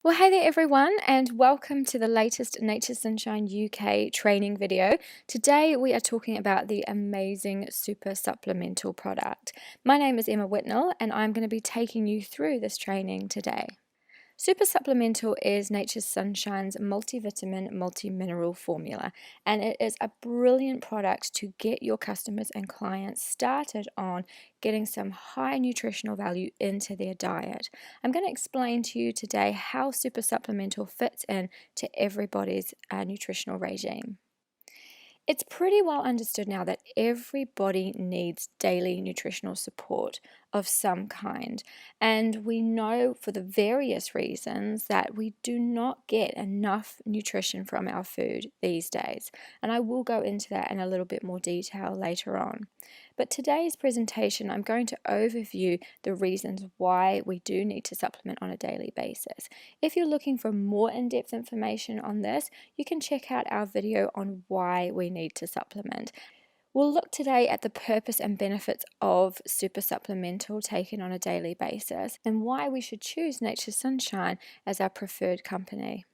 Well, hey there everyone, and welcome to the latest Nature Sunshine UK training video. Today we are talking about the amazing Super Supplemental product. My name is Emma Whitnall, and I'm going to be taking you through this training today. Super Supplemental is Nature's Sunshine's multivitamin, multi-mineral formula, and it is a brilliant product to get your customers and clients started on getting some high nutritional value into their diet. I'm going to explain to you today how Super Supplemental fits in to everybody's nutritional regime. It's pretty well understood now that everybody needs daily nutritional support of some kind, and we know for the various reasons that we do not get enough nutrition from our food these days, and I will go into that in a little bit more detail later on. But today's presentation, I'm going to overview the reasons why we do need to supplement on a daily basis. If you're looking for more in-depth information on this, you can check out our video on why we need to supplement. We'll look today at the purpose and benefits of Super Supplemental taken on a daily basis and why we should choose Nature's Sunshine as our preferred company.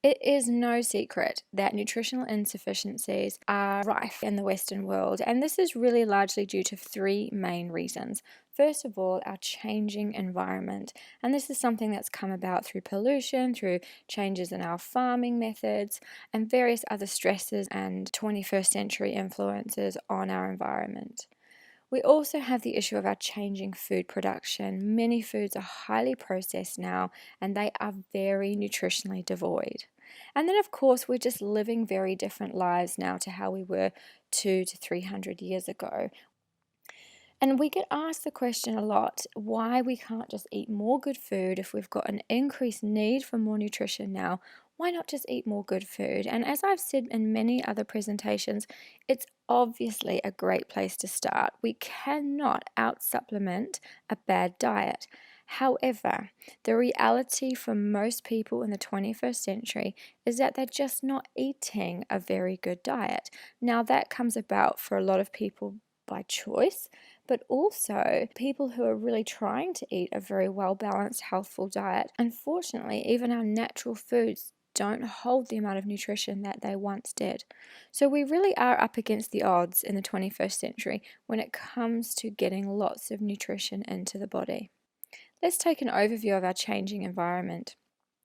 It is no secret that nutritional insufficiencies are rife in the Western world, and this is really largely due to three main reasons. First of all, our changing environment, and this is something that's come about through pollution, through changes in our farming methods, and various other stresses and 21st century influences on our environment. We also have the issue of our changing food production. Many foods are highly processed now, and they are very nutritionally devoid. And then, of course, we're just living very different lives now to how we were 200 to 300 years ago. And we get asked the question a lot why we can't just eat more good food if we've got an increased need for more nutrition now. Why not just eat more good food? And as I've said in many other presentations, it's obviously a great place to start. We cannot out-supplement a bad diet. However, the reality for most people in the 21st century is that they're just not eating a very good diet. Now, that comes about for a lot of people by choice, but also people who are really trying to eat a very well-balanced, healthful diet. Unfortunately, even our natural foods don't hold the amount of nutrition that they once did. So we really are up against the odds in the 21st century when it comes to getting lots of nutrition into the body. Let's take an overview of our changing environment.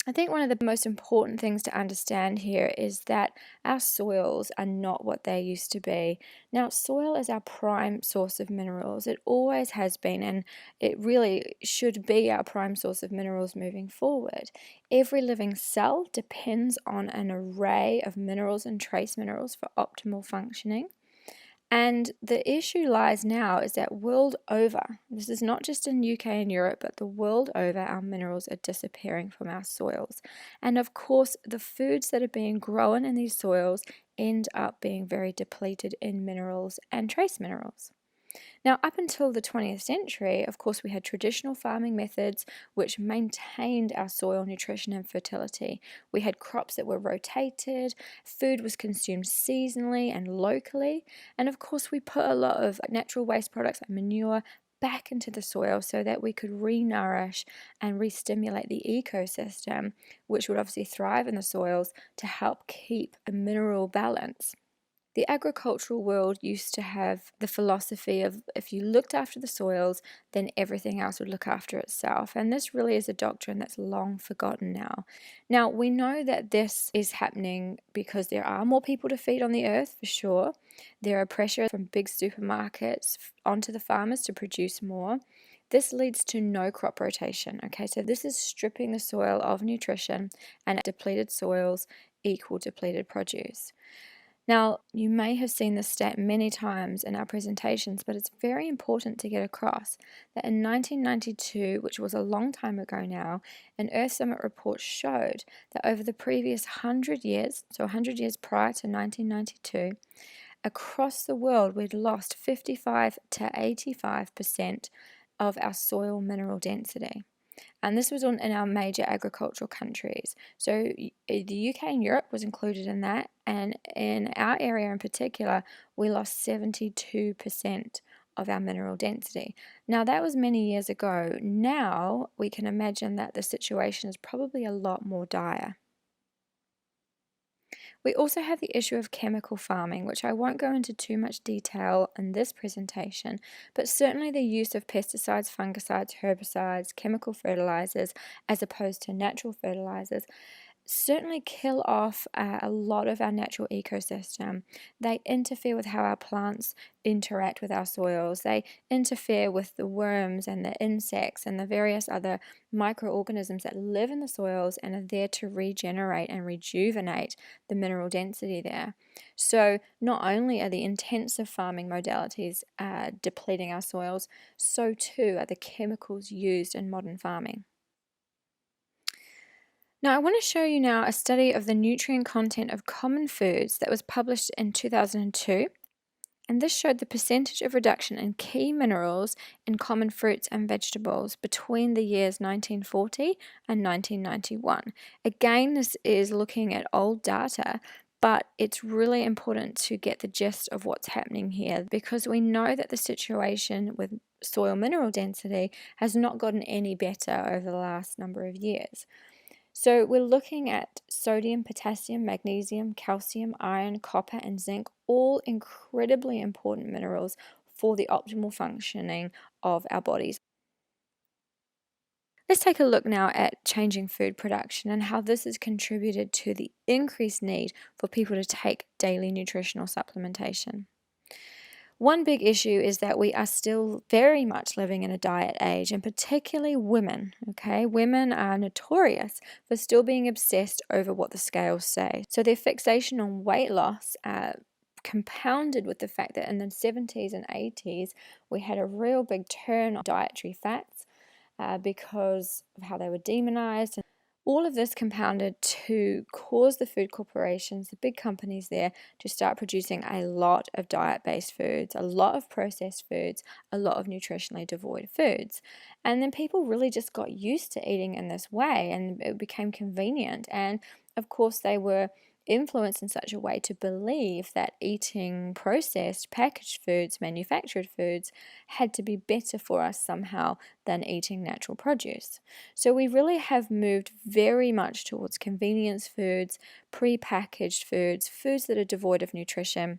I think one of the most important things to understand here is that our soils are not what they used to be. Now, soil is our prime source of minerals. It always has been, and it really should be our prime source of minerals moving forward. Every living cell depends on an array of minerals and trace minerals for optimal functioning. And the issue lies now is that world over, this is not just in UK and Europe, but the world over, our minerals are disappearing from our soils. And of course, the foods that are being grown in these soils end up being very depleted in minerals and trace minerals. Now, up until the 20th century, of course, we had traditional farming methods which maintained our soil nutrition and fertility. We had crops that were rotated, food was consumed seasonally and locally, and of course, we put a lot of natural waste products like manure back into the soil so that we could re-nourish and re-stimulate the ecosystem, which would obviously thrive in the soils to help keep a mineral balance. The agricultural world used to have the philosophy of if you looked after the soils, then everything else would look after itself. And this really is a doctrine that's long forgotten now. Now, we know that this is happening because there are more people to feed on the earth, for sure. There are pressure from big supermarkets onto the farmers to produce more. This leads to no crop rotation. Okay, so this is stripping the soil of nutrition, and depleted soils equal depleted produce. Now, you may have seen this stat many times in our presentations, but it's very important to get across that in 1992, which was a long time ago now, an Earth Summit report showed that over the previous 100 years, so 100 years prior to 1992, across the world we'd lost 55 to 85% of our soil mineral density. And this was in our major agricultural countries. So the UK and Europe was included in that, and in our area in particular, we lost 72% of our mineral density. Now, that was many years ago. Now, we can imagine that the situation is probably a lot more dire. We also have the issue of chemical farming, which I won't go into too much detail in this presentation, but certainly the use of pesticides, fungicides, herbicides, chemical fertilizers, as opposed to natural fertilizers, certainly kill off a lot of our natural ecosystem. They interfere with how our plants interact with our soils. They interfere with the worms and the insects and the various other microorganisms that live in the soils and are there to regenerate and rejuvenate the mineral density there. So not only are the intensive farming modalities depleting our soils, so too are the chemicals used in modern farming. Now, I want to show you now a study of the nutrient content of common foods that was published in 2002, and this showed the percentage of reduction in key minerals in common fruits and vegetables between the years 1940 and 1991. Again, this is looking at old data, but it's really important to get the gist of what's happening here, because we know that the situation with soil mineral density has not gotten any better over the last number of years. So we're looking at sodium, potassium, magnesium, calcium, iron, copper, and zinc, all incredibly important minerals for the optimal functioning of our bodies. Let's take a look now at changing food production and how this has contributed to the increased need for people to take daily nutritional supplementation. One big issue is that we are still very much living in a diet age, and particularly women, okay? Women are notorious for still being obsessed over what the scales say. So their fixation on weight loss, compounded with the fact that in the 70s and 80s, we had a real big turn on dietary fats because of how they were demonized. All of this compounded to cause the food corporations, the big companies there, to start producing a lot of diet-based foods, a lot of processed foods, a lot of nutritionally devoid foods. And then people really just got used to eating in this way, and it became convenient. And of course, they were influenced in such a way to believe that eating processed, packaged foods, manufactured foods, had to be better for us somehow than eating natural produce. So we really have moved very much towards convenience foods, pre-packaged foods, foods that are devoid of nutrition,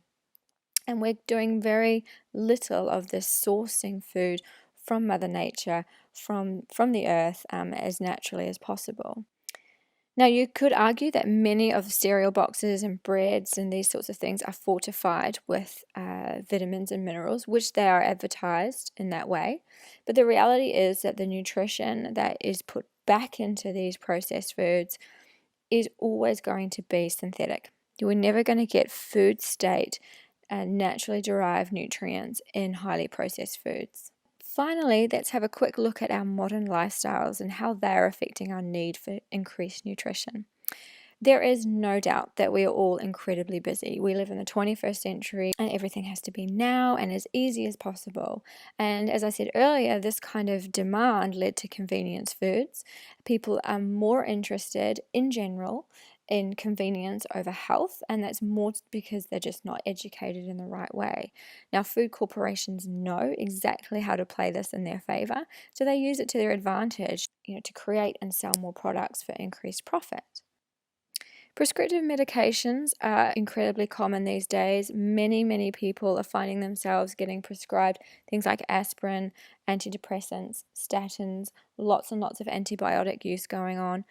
and we're doing very little of this sourcing food from Mother Nature, from the earth, as naturally as possible. Now, you could argue that many of the cereal boxes and breads and these sorts of things are fortified with vitamins and minerals, which they are advertised in that way. But the reality is that the nutrition that is put back into these processed foods is always going to be synthetic. You are never going to get food state naturally derived nutrients in highly processed foods. Finally, let's have a quick look at our modern lifestyles and how they're affecting our need for increased nutrition. There is no doubt that we are all incredibly busy. We live in the 21st century and everything has to be now and as easy as possible. And as I said earlier, this kind of demand led to convenience foods. People are more interested in general in convenience over health, and that's more because they're just not educated in the right way. Now, food corporations know exactly how to play this in their favor, so they use it to their advantage, to create and sell more products for increased profit. Prescriptive medications are incredibly common these days. Many people are finding themselves getting prescribed things like aspirin, antidepressants, statins, lots and lots of antibiotic use going on.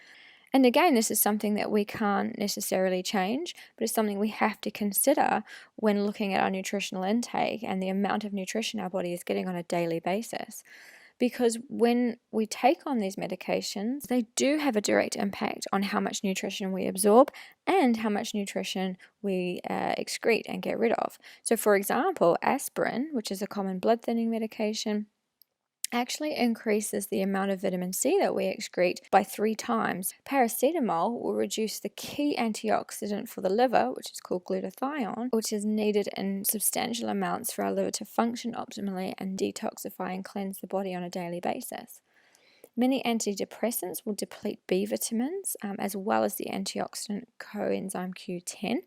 And again, this is something that we can't necessarily change, but it's something we have to consider when looking at our nutritional intake and the amount of nutrition our body is getting on a daily basis. Because when we take on these medications, they do have a direct impact on how much nutrition we absorb and how much nutrition we excrete and get rid of. So for example, aspirin, which is a common blood thinning medication, actually increases the amount of vitamin C that we excrete by 3 times. Paracetamol will reduce the key antioxidant for the liver, which is called glutathione, which is needed in substantial amounts for our liver to function optimally and detoxify and cleanse the body on a daily basis. Many antidepressants will deplete B vitamins, as well as the antioxidant coenzyme Q10.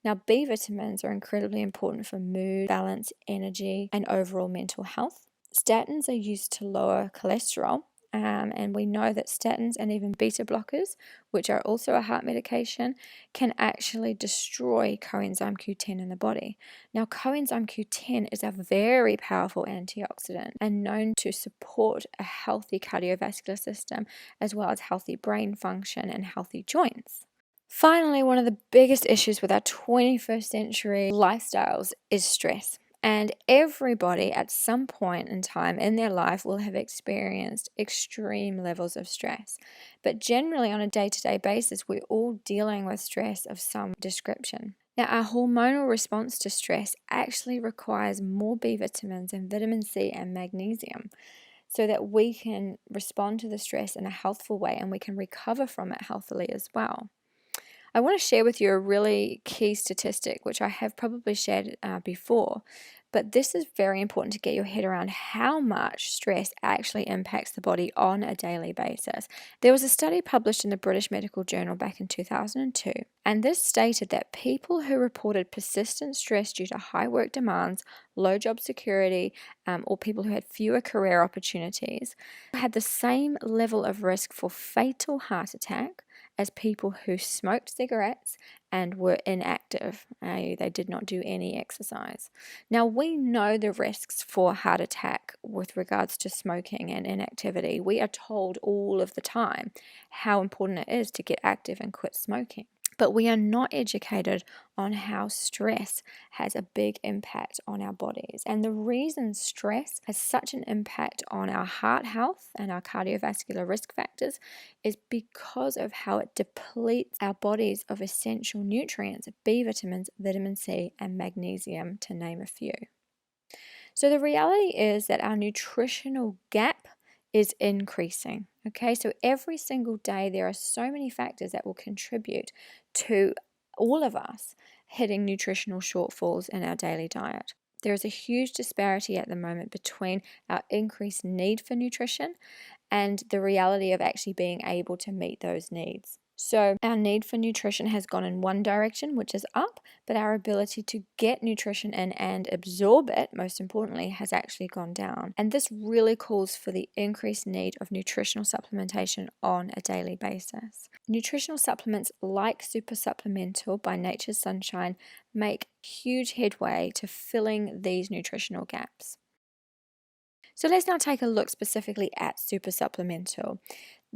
Now, B vitamins are incredibly important for mood, balance, energy, and overall mental health. Statins are used to lower cholesterol, and we know that statins and even beta blockers, which are also a heart medication, can actually destroy coenzyme Q10 in the body. Now, coenzyme Q10 is a very powerful antioxidant and known to support a healthy cardiovascular system as well as healthy brain function and healthy joints. Finally, one of the biggest issues with our 21st century lifestyles is stress. And everybody at some point in time in their life will have experienced extreme levels of stress. But generally, on a day-to-day basis, we're all dealing with stress of some description. Now, our hormonal response to stress actually requires more B vitamins and vitamin C and magnesium so that we can respond to the stress in a healthful way and we can recover from it healthily as well. I want to share with you a really key statistic, which I have probably shared before, but this is very important to get your head around how much stress actually impacts the body on a daily basis. There was a study published in the British Medical Journal back in 2002, and this stated that people who reported persistent stress due to high work demands, low job security, or people who had fewer career opportunities had the same level of risk for fatal heart attack as people who smoked cigarettes and were inactive. They did not do any exercise. Now, we know the risks for heart attack with regards to smoking and inactivity. We are told all of the time how important it is to get active and quit smoking. But we are not educated on how stress has a big impact on our bodies. And the reason stress has such an impact on our heart health and our cardiovascular risk factors is because of how it depletes our bodies of essential nutrients, B vitamins, vitamin C, and magnesium, to name a few. So the reality is that our nutritional gap is increasing. Okay, so every single day there are so many factors that will contribute to all of us hitting nutritional shortfalls in our daily diet. There is a huge disparity at the moment between our increased need for nutrition and the reality of actually being able to meet those needs. So our need for nutrition has gone in one direction, which is up, but our ability to get nutrition in and absorb it, most importantly, has actually gone down. And this really calls for the increased need of nutritional supplementation on a daily basis. Nutritional supplements like Super Supplemental by Nature's Sunshine make huge headway to filling these nutritional gaps. So let's now take a look specifically at Super Supplemental.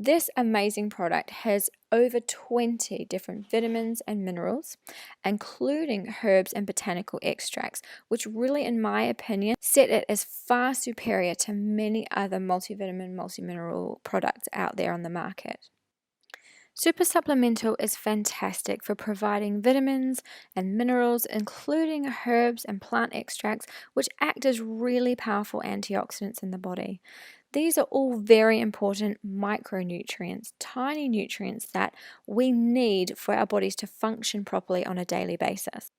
This amazing product has over 20 different vitamins and minerals, including herbs and botanical extracts, which really, in my opinion, set it as far superior to many other multivitamin, multimineral products out there on the market. Super Supplemental is fantastic for providing vitamins and minerals, including herbs and plant extracts, which act as really powerful antioxidants in the body. These are all very important micronutrients, tiny nutrients that we need for our bodies to function properly on a daily basis.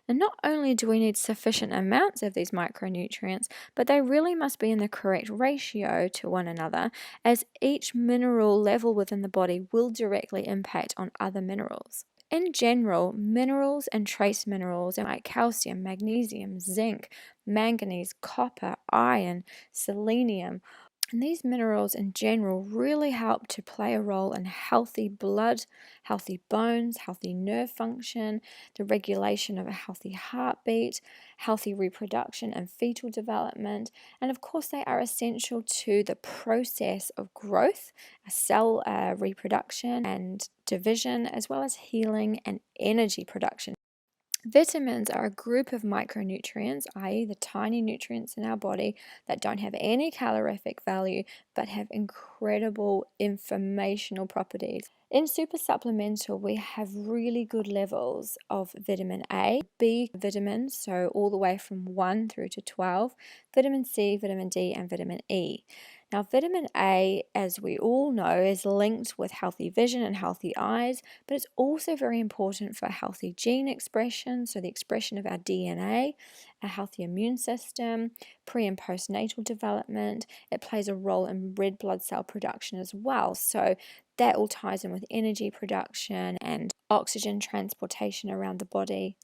And not only do we need sufficient amounts of these micronutrients, but they really must be in the correct ratio to one another, as each mineral level within the body will directly impact on other minerals. In general, minerals and trace minerals like calcium, magnesium, zinc, manganese, copper, iron, selenium, and these minerals in general really help to play a role in healthy blood, healthy bones, healthy nerve function, the regulation of a healthy heartbeat, healthy reproduction and fetal development, and of course they are essential to the process of growth, cell reproduction and division, as well as healing and energy production. Vitamins are a group of micronutrients, i.e. the tiny nutrients in our body that don't have any calorific value but have incredible informational properties. In Super Supplemental, we have really good levels of vitamin A, B vitamins, so all the way from 1 through to 12, vitamin C, vitamin D, and vitamin E. Now, vitamin A, as we all know, is linked with healthy vision and healthy eyes, but it's also very important for healthy gene expression, so the expression of our DNA, a healthy immune system, pre and postnatal development. It plays a role in red blood cell production as well, so that all ties in with energy production and oxygen transportation around the body.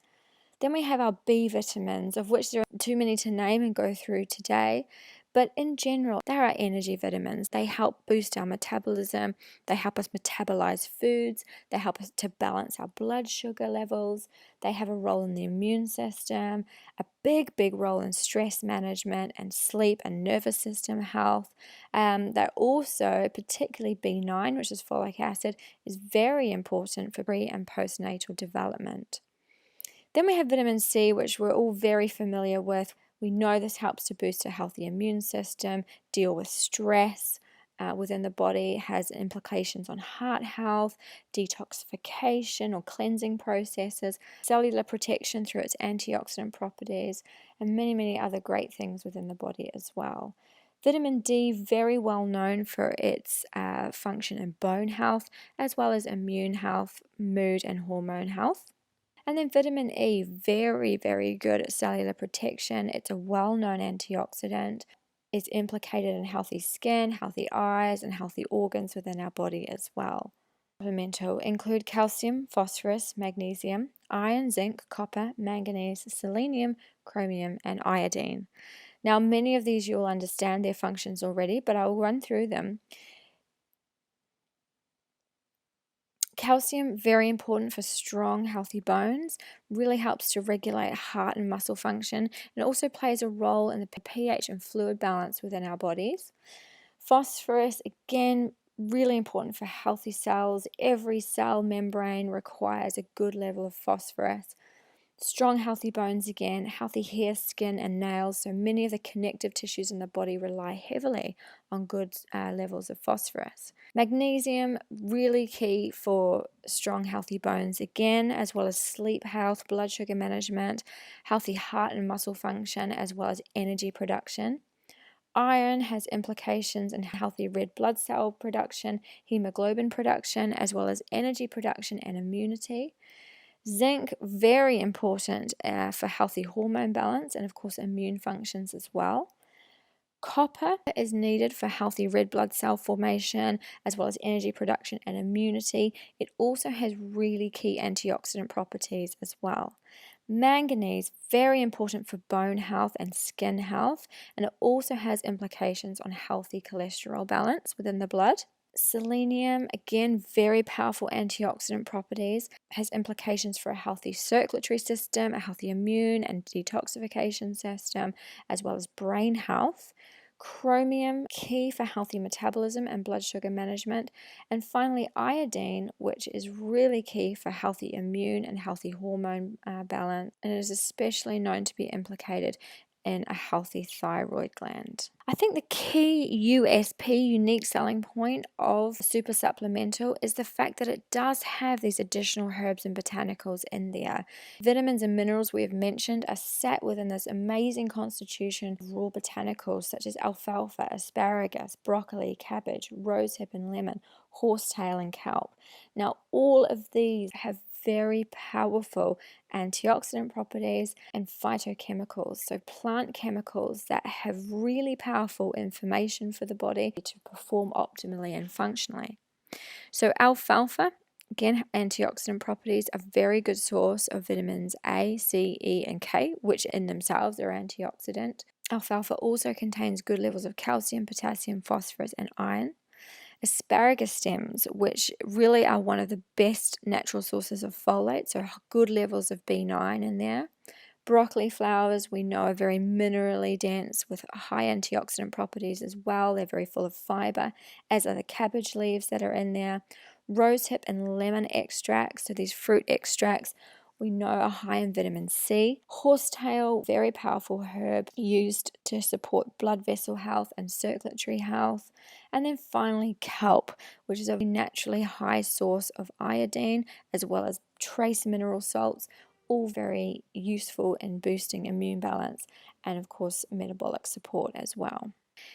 Then we have our B vitamins, of which there are too many to name and go through today. But in general, there are energy vitamins. They help boost our metabolism. They help us metabolize foods. They help us to balance our blood sugar levels. They have a role in the immune system, a big role in stress management and sleep and nervous system health. They're also, particularly B9, which is folic acid, is very important for pre and postnatal development. Then we have vitamin C, which we're all very familiar with. We know this helps to boost a healthy immune system, deal with stress within the body, has implications on heart health, detoxification or cleansing processes, cellular protection through its antioxidant properties, and many other great things within the body as well. Vitamin D, very well known for its function in bone health, as well as immune health, mood, and hormone health. And then vitamin E, very good at cellular protection. It's a well-known antioxidant. It's implicated in healthy skin, healthy eyes, and healthy organs within our body as well. Supplemental include calcium, phosphorus, magnesium, iron, zinc, copper, manganese, selenium, chromium, and iodine. Now, many of these you'll understand their functions already, but I'll run through them. Calcium, very important for strong, healthy bones, really helps to regulate heart and muscle function, and it also plays a role in the pH and fluid balance within our bodies. Phosphorus, again, really important for healthy cells. Every cell membrane requires a good level of phosphorus. Strong, healthy bones again, healthy hair, skin, and nails. So many of the connective tissues in the body rely heavily on good levels of phosphorus. Magnesium, really key for strong, healthy bones again, as well as sleep health, blood sugar management, healthy heart and muscle function, as well as energy production. Iron has implications in healthy red blood cell production, hemoglobin production, as well as energy production and immunity. Zinc, very important for healthy hormone balance and, of course, immune functions as well. Copper is needed for healthy red blood cell formation as well as energy production and immunity. It also has really key antioxidant properties as well. Manganese, very important for bone health and skin health, and it also has implications on healthy cholesterol balance within the blood. Selenium, again, very powerful antioxidant properties, has implications for a healthy circulatory system, a healthy immune and detoxification system, as well as brain health. Chromium, key for healthy metabolism and blood sugar management. And finally, iodine, which is really key for healthy immune and healthy hormone balance, and it is especially known to be implicated in a healthy thyroid gland. I think the key USP, unique selling point of Super Supplemental, is the fact that it does have these additional herbs and botanicals in there. Vitamins and minerals we have mentioned are sat within this amazing constitution of raw botanicals such as alfalfa, asparagus, broccoli, cabbage, rosehip and lemon, horsetail and kelp. Now, all of these have very powerful antioxidant properties and phytochemicals, so plant chemicals that have really powerful information for the body to perform optimally and functionally. So alfalfa, again, antioxidant properties, a very good source of vitamins A, C, E, and K, which in themselves are antioxidant. Alfalfa also contains good levels of calcium, potassium, phosphorus, and iron. Asparagus stems, which really are one of the best natural sources of folate, so good levels of B9 in there. Broccoli flowers, we know, are very minerally dense with high antioxidant properties as well. They're very full of fiber, as are the cabbage leaves that are in there. Rosehip and lemon extracts, so these fruit extracts, we know are high in vitamin C. Horsetail, very powerful herb used to support blood vessel health and circulatory health. And then finally kelp, which is a naturally high source of iodine as well as trace mineral salts, all very useful in boosting immune balance and, of course, metabolic support as well.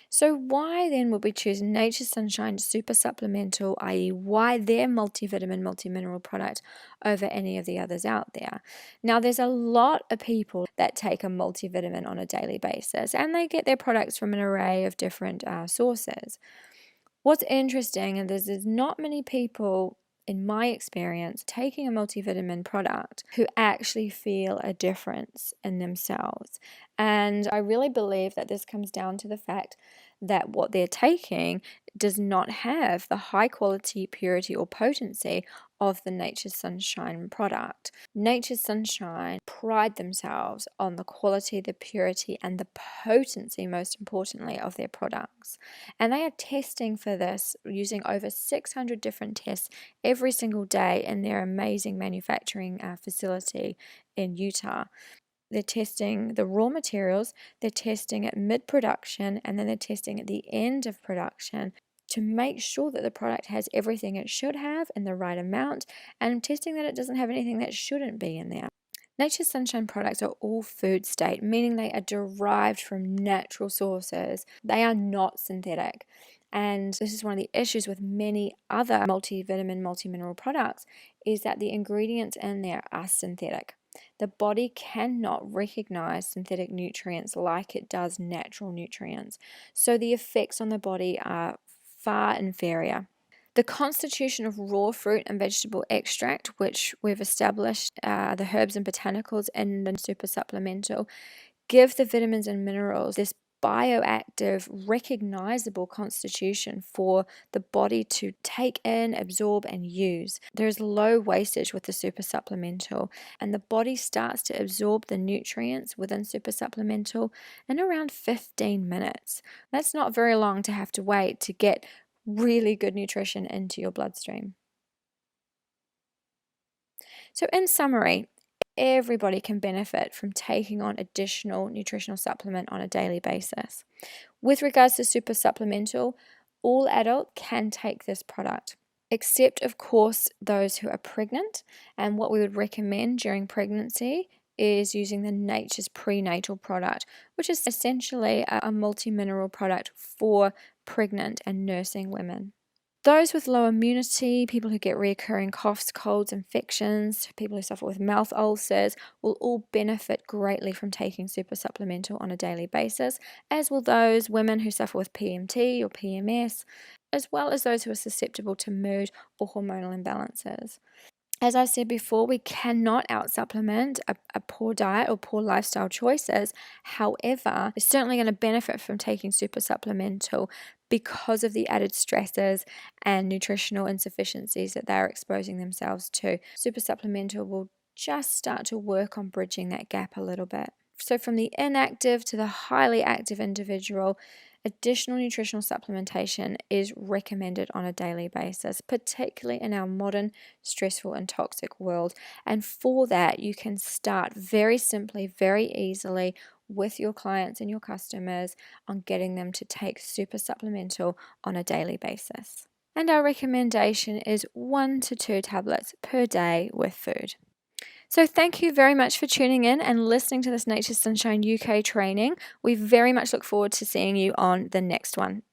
So why then would we choose Nature's Sunshine Super Supplemental, i.e. why their multivitamin, multimineral product over any of the others out there? Now, there's a lot of people that take a multivitamin on a daily basis, and they get their products from an array of different sources. What's interesting is there's not many people in my experience, taking a multivitamin product who actually feel a difference in themselves. And I really believe that this comes down to the fact that what they're taking does not have the high quality, purity, or potency of the Nature's Sunshine product. Nature's Sunshine pride themselves on the quality, the purity, and the potency, most importantly, of their products. And they are testing for this using over 600 different tests every single day in their amazing manufacturing facility in Utah. They're testing the raw materials, they're testing at mid-production, and then they're testing at the end of production to make sure that the product has everything it should have in the right amount, and testing that it doesn't have anything that shouldn't be in there. Nature's Sunshine products are all food state, meaning they are derived from natural sources. They are not synthetic. And this is one of the issues with many other multivitamin, multimineral products, is that the ingredients in there are synthetic. The body cannot recognize synthetic nutrients like it does natural nutrients. So the effects on the body are far inferior. The constitution of raw fruit and vegetable extract, which we've established, the herbs and botanicals in the Super Supplemental, give the vitamins and minerals this bioactive, recognizable constitution for the body to take in, absorb, and use. There's low wastage with the Super Supplemental, and the body starts to absorb the nutrients within Super Supplemental in around 15 minutes. That's not very long to have to wait to get really good nutrition into your bloodstream. So in summary, everybody can benefit from taking on additional nutritional supplement on a daily basis. With regards to Super Supplemental, all adults can take this product, except of course those who are pregnant, and what we would recommend during pregnancy is using the Nature's Prenatal product, which is essentially a multi-mineral product for pregnant and nursing women. Those with low immunity, people who get recurring coughs, colds, infections, people who suffer with mouth ulcers will all benefit greatly from taking Super Supplemental on a daily basis, as will those women who suffer with PMT or PMS, as well as those who are susceptible to mood or hormonal imbalances. As I said before, we cannot out-supplement a poor diet or poor lifestyle choices. However, we're certainly going to benefit from taking Super Supplemental because of the added stresses and nutritional insufficiencies that they're exposing themselves to. Super Supplemental will just start to work on bridging that gap a little bit. So from the inactive to the highly active individual, additional nutritional supplementation is recommended on a daily basis, particularly in our modern, stressful, and toxic world. And for that, you can start very simply, very easily with your clients and your customers on getting them to take Super Supplemental on a daily basis. And our recommendation is 1 to 2 tablets per day with food. So thank you very much for tuning in and listening to this Nature's Sunshine UK training. We very much look forward to seeing you on the next one.